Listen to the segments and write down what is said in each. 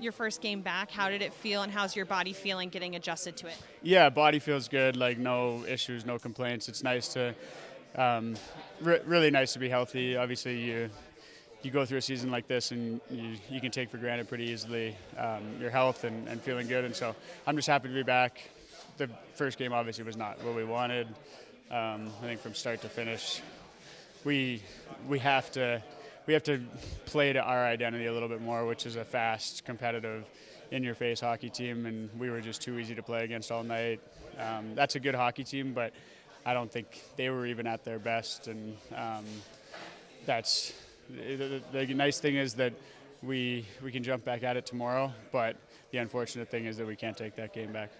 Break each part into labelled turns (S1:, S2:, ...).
S1: your first game back. How did it feel, and how's your body feeling getting adjusted to it?
S2: Yeah, body feels good. Like no issues, no complaints. It's nice to, really nice to be healthy. Obviously, you go through a season like this, and you can take for granted pretty easily your health and feeling good. And so I'm just happy to be back. The first game obviously was not what we wanted. I think from start to finish, we have to play to our identity a little bit more, which is a fast, competitive, in-your-face hockey team, and we were just too easy to play against all night. That's a good hockey team, but I don't think they were even at their best, and that's the nice thing is that we can jump back at it tomorrow, but the unfortunate thing is that we can't take that game back.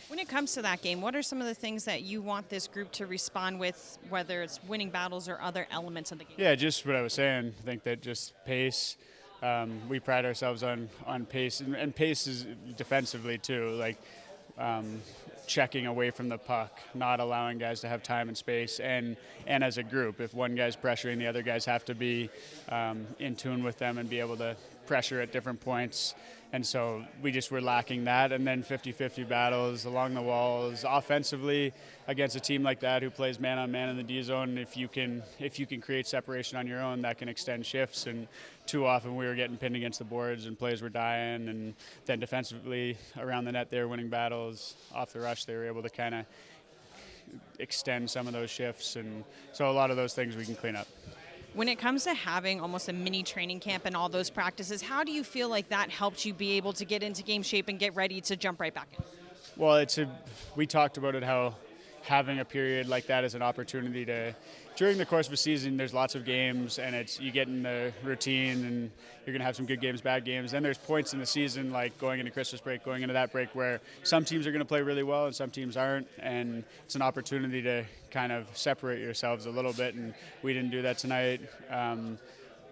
S1: When it comes to that game, what are some of the things that you want this group to respond with, whether it's winning battles or other elements of the game?
S2: Yeah, just what I was saying. I think that just pace. We pride ourselves on pace, and pace is defensively too. Like checking away from the puck, not allowing guys to have time and space, and as a group, if one guy's pressuring, the other guys have to be in tune with them and be able to pressure at different points. And so we just were lacking that. And then 50-50 battles along the walls offensively against a team like that who plays man-on-man in the D zone. If you can create separation on your own, that can extend shifts. And too often we were getting pinned against the boards and plays were dying. And then defensively around the net, they were winning battles. Off the rush, they were able to kind of extend some of those shifts. And so a lot of those things we can clean up.
S1: When it comes to having almost a mini training camp and all those practices, how do you feel like that helped you be able to get into game shape and get ready to jump right back in?
S2: Well, we talked about it, how having a period like that is an opportunity to, during the course of a season, there's lots of games, and you get in the routine, and you're going to have some good games, bad games. Then there's points in the season, like going into Christmas break, going into that break, where some teams are going to play really well and some teams aren't, and it's an opportunity to kind of separate yourselves a little bit, and we didn't do that tonight.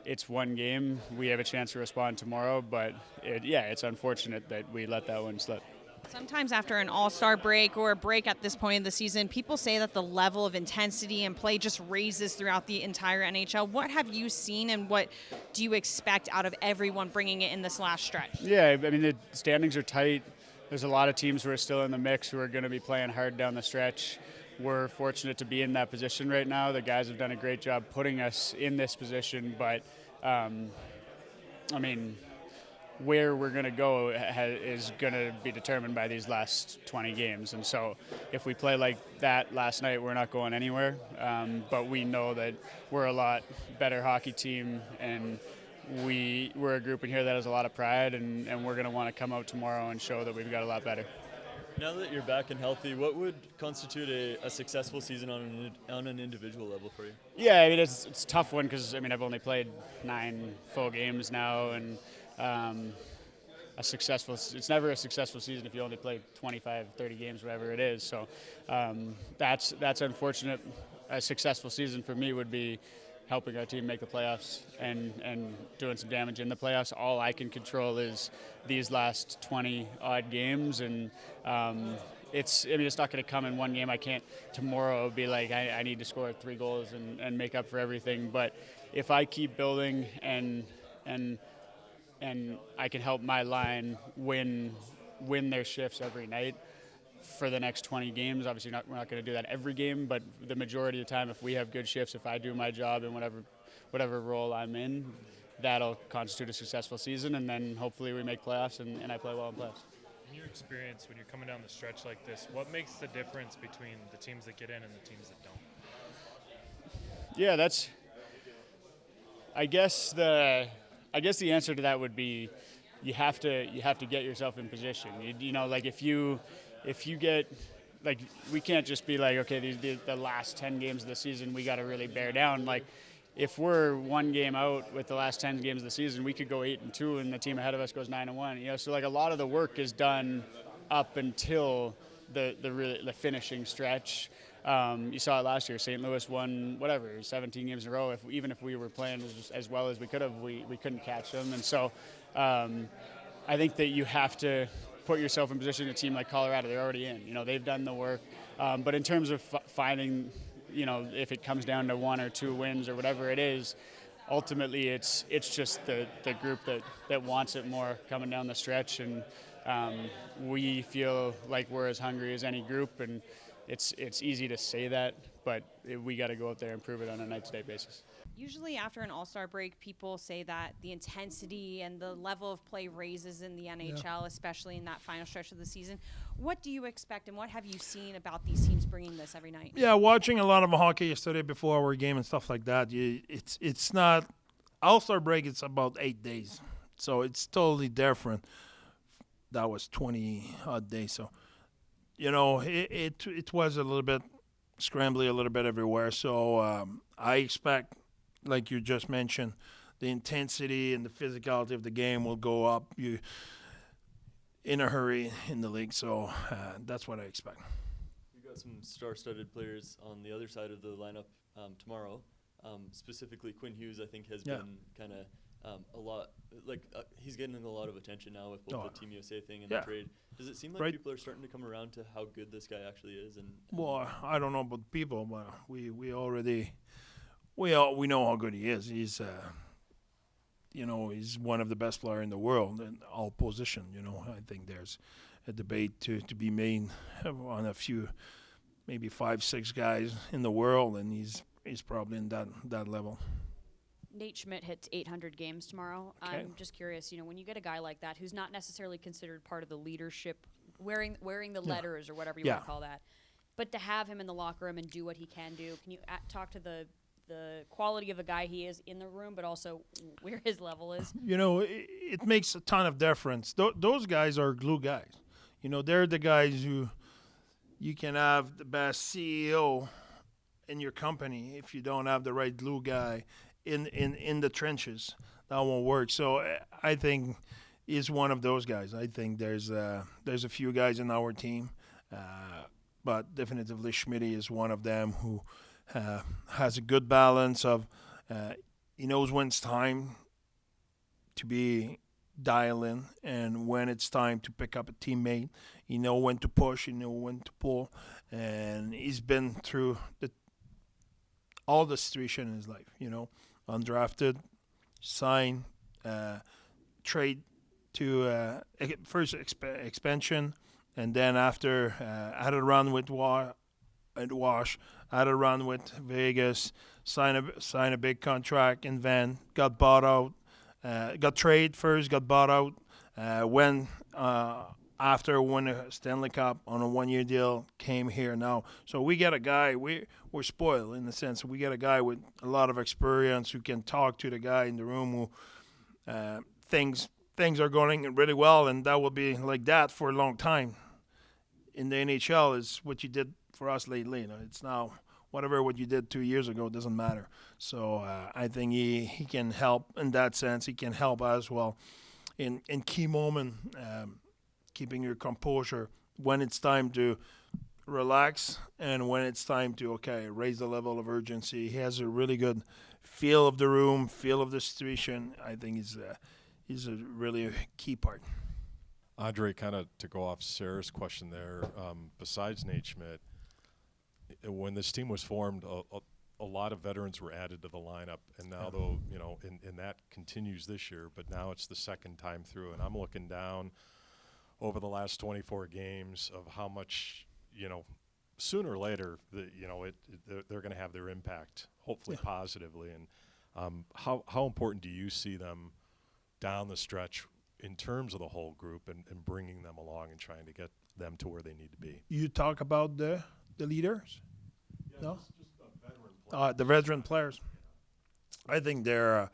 S2: It's one game. We have a chance to respond tomorrow, but it's unfortunate that we let that one slip.
S1: Sometimes after an all-star break or a break at this point in the season, people say that the level of intensity and play just raises throughout the entire NHL. What have you seen, and what do you expect out of everyone bringing it in this last stretch?
S2: Yeah, I mean, the standings are tight. There's a lot of teams who are still in the mix who are going to be playing hard down the stretch. We're fortunate to be in that position right now. The guys have done a great job putting us in this position, but, where we're going to go is going to be determined by these last 20 games. And so if we play like that last night, we're not going anywhere. But we know that we're a lot better hockey team, and we're a group in here that has a lot of pride, and we're going to want to come out tomorrow and show that we've got a lot better.
S3: Now that you're back and healthy, what would constitute a successful season on an individual level for you?
S2: Yeah, I mean, it's a tough one because, I've only played 9 full games now, and it's never a successful season if you only play 25, 30 games, whatever it is. So that's unfortunate. A successful season for me would be helping our team make the playoffs and doing some damage in the playoffs. All I can control is these last 20 odd games, and it's not going to come in one game. I can't tomorrow be like I need to score 3 goals and make up for everything. But if I keep building and I can help my line win their shifts every night for the next 20 games. Obviously, we're not going to do that every game, but the majority of the time, if we have good shifts, if I do my job in whatever role I'm in, that'll constitute a successful season, and then hopefully we make playoffs and I play well in playoffs.
S4: In your experience, when you're coming down the stretch like this, what makes the difference between the teams that get in and the teams that don't?
S2: Yeah, I guess the answer to that would be you have to get yourself in position. If you get, like, we can't just be like, okay, the last 10 games of the season we got to really bear down. Like, if we're one game out with the last 10 games of the season, we could go 8-2 and the team ahead of us goes 9-1. So like a lot of the work is done up until the finishing stretch. You saw it last year. St. Louis won 17 games in a row. Even if we were playing as well as we could have, we couldn't catch them. And so I think that you have to put yourself in position. A team like Colorado, they're already in. They've done the work. But in terms of finding, if it comes down to 1 or 2 wins or whatever it is, ultimately it's just the group that wants it more coming down the stretch, and we feel like we're as hungry as any group, and it's easy to say that, but we got to go out there and prove it on a night-to-day basis.
S1: Usually after an all-star break, people say that the intensity and the level of play raises in the NHL, especially in that final stretch of the season. What do you expect, and what have you seen about these teams bringing this every night?
S5: Yeah, watching a lot of hockey yesterday before our game and stuff like that, it's not – all-star break, it's about 8 days. So it's totally different. That was 20-odd days. So, it was a little bit scrambly a little bit everywhere. So I expect – like you just mentioned, the intensity and the physicality of the game will go up in a hurry in the league. So that's what I expect.
S3: We've got some star-studded players on the other side of the lineup tomorrow. Specifically, Quinn Hughes, I think, has been kind of a lot he's getting a lot of attention now with both the Team USA thing and the trade. Does it seem like people are starting to come around to how good this guy actually is?
S5: Well, I don't know about people, but we already we know how good he is. He's he's one of the best players in the world in all positions. I think there's a debate to be made on a few, maybe 5-6 guys in the world, and he's probably in that level.
S6: Nate Schmidt hits 800 games tomorrow.
S5: Okay.
S6: I'm just curious, when you get a guy like that who's not necessarily considered part of the leadership, wearing the letters or whatever you want to call that, but to have him in the locker room and do what he can do, can you talk to the quality of a guy he is in the room, but also where his level is?
S5: It makes a ton of difference. Those guys are glue guys. They're the guys who you can have the best CEO in your company. If you don't have the right glue guy in the trenches, that won't work. So I think he's one of those guys. I think there's a few guys in our team, but definitively Schmidt is one of them who has a good balance of he knows when it's time to be dial in and when it's time to pick up a teammate. He knows when to push, he knows when to pull, and he's been through all the situation in his life. Undrafted, sign, trade to first expansion, and then after had a run with Wash, had a run with Vegas, sign a big contract in Van, got bought out, got traded first, got bought out, when after won a Stanley Cup on a 1-year deal, came here now. So we get a guy, we're spoiled in the sense we get a guy with a lot of experience who can talk to the guy in the room who things are going really well, and that will be like that for a long time. In the NHL is what you did for us lately. It's now what you did 2 years ago doesn't matter. So I think he can help in that sense. He can help as well in key moment, keeping your composure when it's time to relax and when it's time to raise the level of urgency. He has a really good feel of the room, feel of the situation. I think he's a really key part.
S7: Andre, kind of to go off Sarah's question there, besides Nate Schmidt, when this team was formed, a lot of veterans were added to the lineup, and now though, and that continues this year, but now it's the second time through, and I'm looking down over the last 24 games of how much, sooner or later, they're going to have their impact, hopefully positively, and how important do you see them down the stretch in terms of the whole group and bringing them along and trying to get them to where they need to be?
S5: You talk about the leaders?
S7: Yeah,
S5: no?
S7: Just the veteran players.
S5: The veteran players. I think they're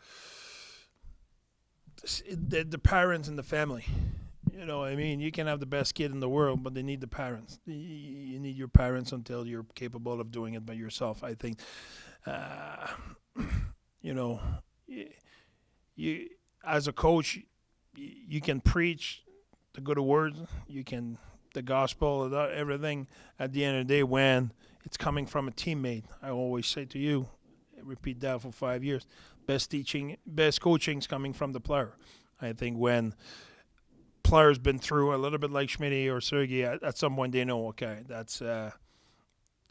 S5: the parents and the family. You can have the best kid in the world, but they need the parents. You need your parents until you're capable of doing it by yourself. I think, you as a coach, you can preach the good words, the gospel, everything. At the end of the day, when it's coming from a teammate, I always say to you, repeat that for 5 years, best coaching is coming from the player. I think when players been through a little bit like Schmidt or Sergei, at some point they know, that's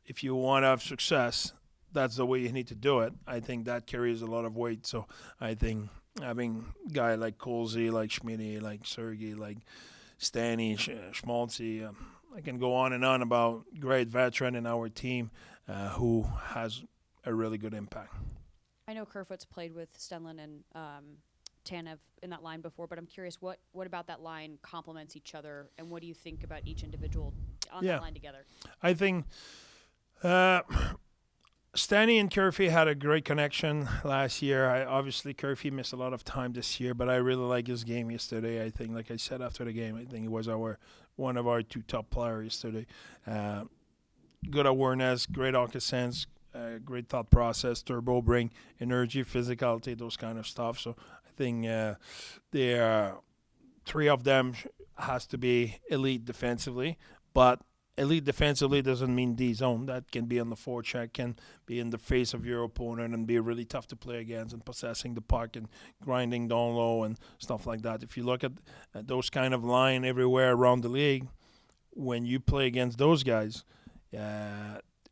S5: if you want to have success, that's the way you need to do it. I think that carries a lot of weight. So I think having a guy like Colsey, like Schmidt, like Sergey, like Stanny, Schmaltzy, I can go on and on about great veteran in our team who has a really good impact.
S6: I know Kerfoot's played with Stenlund and Tanev in that line before, but I'm curious, what about that line complements each other, and what do you think about each individual on that line together?
S5: I think Stanny and Kerfoot had a great connection last year. Obviously, Kerfoot missed a lot of time this year, but I really like his game yesterday. I think, like I said after the game, I think he was one of our two top players yesterday. Good awareness, great hockey sense, great thought process, turbo bring, energy, physicality, those kind of stuff. So I think three of them has to be elite defensively, but elite defensively doesn't mean D-zone. That can be on the forecheck, can be in the face of your opponent and be really tough to play against and possessing the puck and grinding down low and stuff like that. If you look at those kind of line everywhere around the league, when you play against those guys,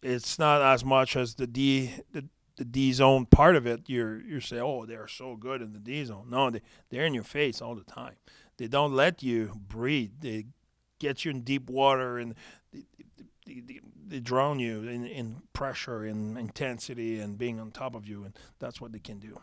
S5: it's not as much as the D-zone part of it. You say, oh, they're so good in the D-zone. No, they're in your face all the time. They don't let you breathe. They get you in deep water and they drown you in pressure and intensity and being on top of you, and that's what they can do.